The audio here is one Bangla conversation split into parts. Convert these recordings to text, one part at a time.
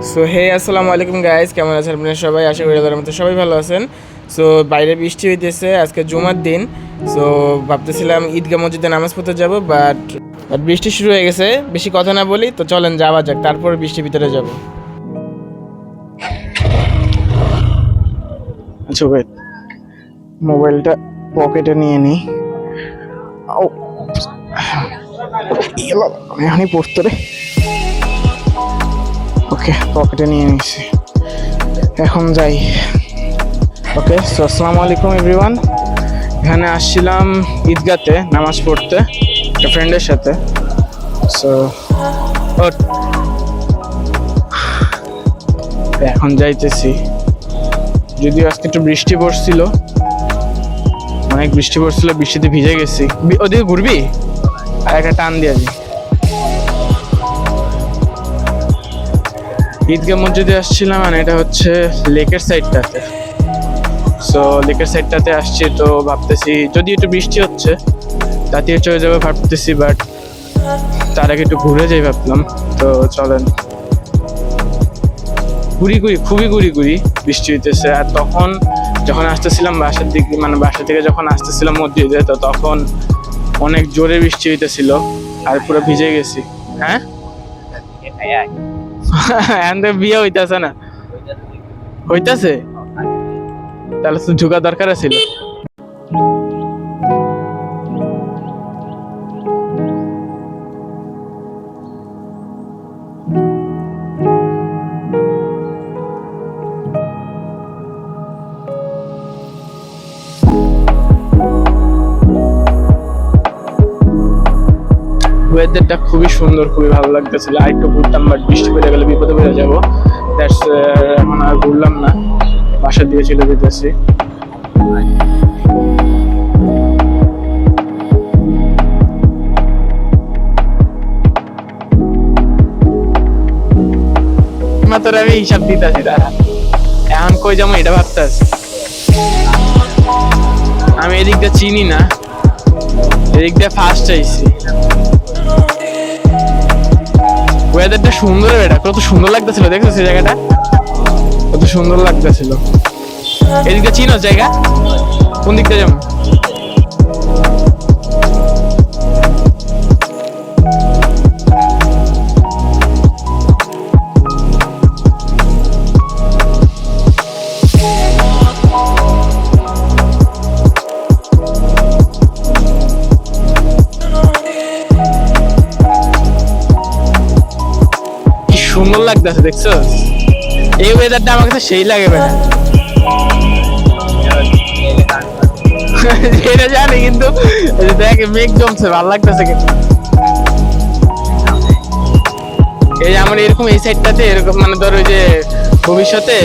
সো হে আসসালামু আলাইকুম গাইস, কেমন আছেন আপনারা সবাই? আশা করি আল্লাহর রহমতে সবাই ভালো আছেন। সো বাইরে বৃষ্টি হইতেছে, আজকে জুমার দিন। সো ভাবতেছিলাম ঈদগাহ মসজিদে নামাজ পড়তে যাব, বাট বৃষ্টি শুরু হয়ে গেছে। বেশি কথা না বলি, তো চলেন যাওয়া যাক, তারপর বৃষ্টির ভিতরে যাব। আচ্ছা ওয়েট, মোবাইলটা পকেটে নিয়ে নিই। এখানেই পড়তে রে। ওকে, পকেটে নিয়ে নিয়েছি, এখন যাই। ওকে, সো আসসালামু আলাইকুম এভরিওয়ান। এখানে আসছিলাম ঈদগাতে নামাজ পড়তে একটা ফ্রেন্ডের সাথে। সো এখন যাইতেছি, যদিও আজকে একটু বৃষ্টি পড়ছিল, অনেক বৃষ্টি পড়ছিল, বৃষ্টিতে ভিজে গেছি। ওদিকে ঘুরবি আর একটা টান দিয়ে দিই। ঈদগাহ মসজিদে আসছিলাম, মানে এটা হচ্ছে লেকের সাইডটাতে। সো লেকের সাইডটাতে আসছি, তো ভাবতেছি যদি একটু বৃষ্টি হচ্ছে তাতে চলে যাবে ভাবতেছি, বাট তার আগে একটু ঘুরে যাই ভাবলাম। তো চলেন, খুবই গুড়ি বৃষ্টি হইতেছে। আর তখন যখন আসতেছিলাম বাসার দিকে, মানে বাসা থেকে যখন আসতেছিলাম মসজিদে, তো তখন অনেক জোরে বৃষ্টি হইতেছিল আর পুরো ভিজে গেছি। হ্যাঁ বিয়ে হইতেছে না, হইতেছে তাহলে তো ঝুঁকা দরকার ছিল। ওয়েদারটা খুবই সুন্দর, খুবই ভালো লাগতেছিল। আর একটু ঘুরতাম, বাট বৃষ্টি পড়ে গেলে বিপদে পড়ে যাবো। দ্যাটস এখন আর ঘুরলাম না, বাসার দিকে চলে যেতেছি। মাত্র আমি হিসাব দিতেছি, তারা এখন কই যাবো এটা ভাবতেছি। আমি এদিকটা চিনি না, এদিকটা ফার্স্ট আইছি। ওয়েদারটা সুন্দর, এটা কত সুন্দর লাগতেছিল, দেখছো সেই জায়গাটা কত সুন্দর লাগতেছিল। এদিকে চিনো জায়গা, কোন দিকটা যাবো? সুন্দর লাগতেছে, দেখছো এই ওয়েদারটা আমার কাছে সেই লাগে বেটা। এটা জানি, কিন্তু দেখ মেঘ জমছে, ভালো লাগতেছে। কিন্তু এই যে আমার এরকম এই সাইডটাতে এরকম, মানে ধরো ওই যে ভবিষ্যতে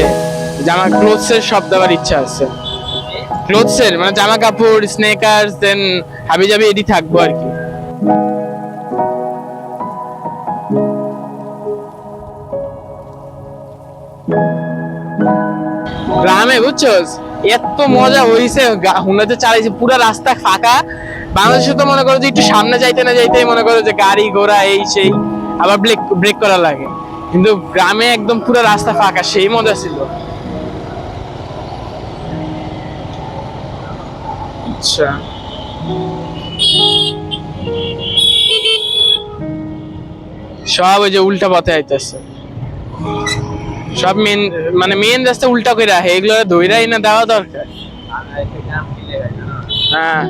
জামা ক্লোথস এর শপ দেওয়ার ইচ্ছা আছে। ক্লোথস এর মানে জামা কাপড়, স্নেকার্স, দেন হাবি জাবি এডি থাকবো আর কি। গ্রামে বুঝছো এত মজা হইছে, হুনাতে চালাইছে, পুরো রাস্তা ফাঁকা। বাংলাদেশে তো মনে করো যে একটু সামনে যাইতে না যাইতেই মনে করো যে গাড়ি ঘোড়া এই সেই, আবার ব্রেক করা লাগে, কিন্তু গ্রামে একদম পুরো রাস্তা ফাঁকা, সেই মজা ছিল। আচ্ছা, সব ওই যে উল্টা পথে আইতেছে, সব মেন রাস্তা উল্টা করে রাখে, এগুলো ধইরাই না দেওয়া দরকার। হ্যাঁ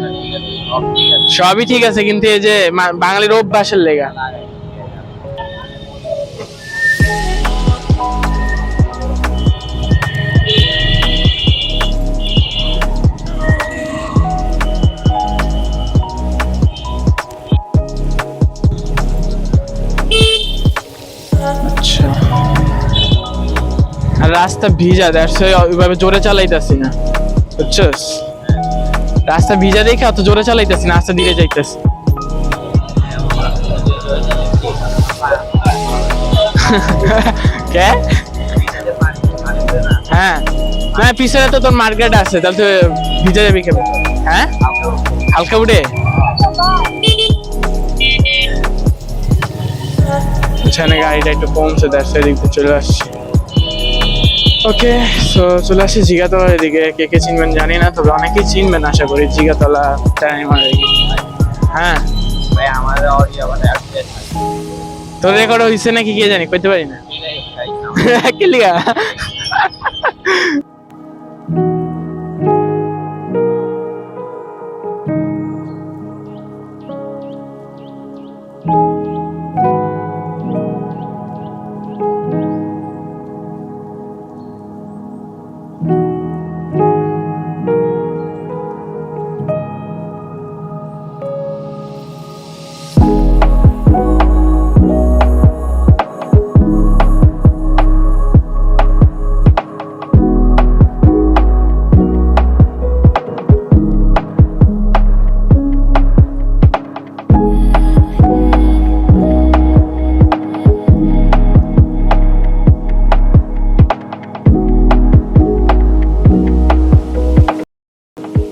সবই ঠিক আছে, কিন্তু এই যে বাঙালির অভ্যাসের লেগা। আচ্ছা, আর রাস্তা ভিজা, ওইভাবে জোরে চালাইতেছি না, বুঝছস? রাস্তা ভিজা দেখে অত জোরে চালাইতেছি না, আস্তে ধীরে যাইতেছি। কে? হ্যাঁ না, পিছনে তো তোর মার্কেট আছে, তাহলে তো ভিজা যাবি কেমন? হ্যাঁ হালকা উঠে গুছানে গাড়িটা একটু কমছে, তার এদিক দিয়ে চলে আসছি। ওকে, সো চলে আসছি জিগাতলার এদিকে। কে কে চিনবেন জানি না, তবে অনেকেই চিনবেন আশা করি জিগাতলা টাইমার এদিকে। হ্যাঁ ভাই আমাদের অডিও মানে তোর রেকর্ড হয়েছে নাকি কে জানি, কইতে পারি না। কি লিগা?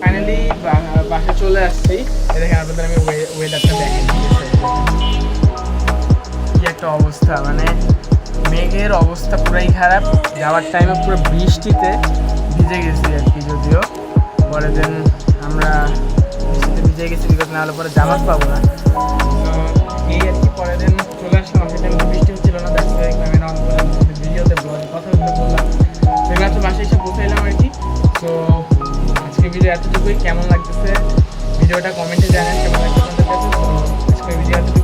ফাইনালি বাসা চলে আসছি। দেখেন আপনাদের আমি ওয়েদারটা দেখেন কি একটা অবস্থা, মানে মেঘের অবস্থা পুরাই খারাপ। যাওয়ার টাইমে পুরো বৃষ্টিতে ভিজে গেছি আর কি, যদিও পরে দেন আমরা বৃষ্টিতে ভিজে গেছি, বিকজ না হলে পরে জামাত পাবো না। তো এই আর কি, পরে দেন চলে আসলাম। সেই টাইমে বৃষ্টি হচ্ছিল না, দেখতে আমি অন করে ভিডিওতে কথা বলতে বললাম। সেগুলো হচ্ছে বাসায় এসে পৌঁছাইলাম আর কি। তো আজকে ভিডিও এতটুকুই। কেমন লাগতেছে ভিডিওটা কমেন্টে জানান, কেমন লাগছে আপনাদের কাছে। তো আজকে ভিডিও এতটুকু।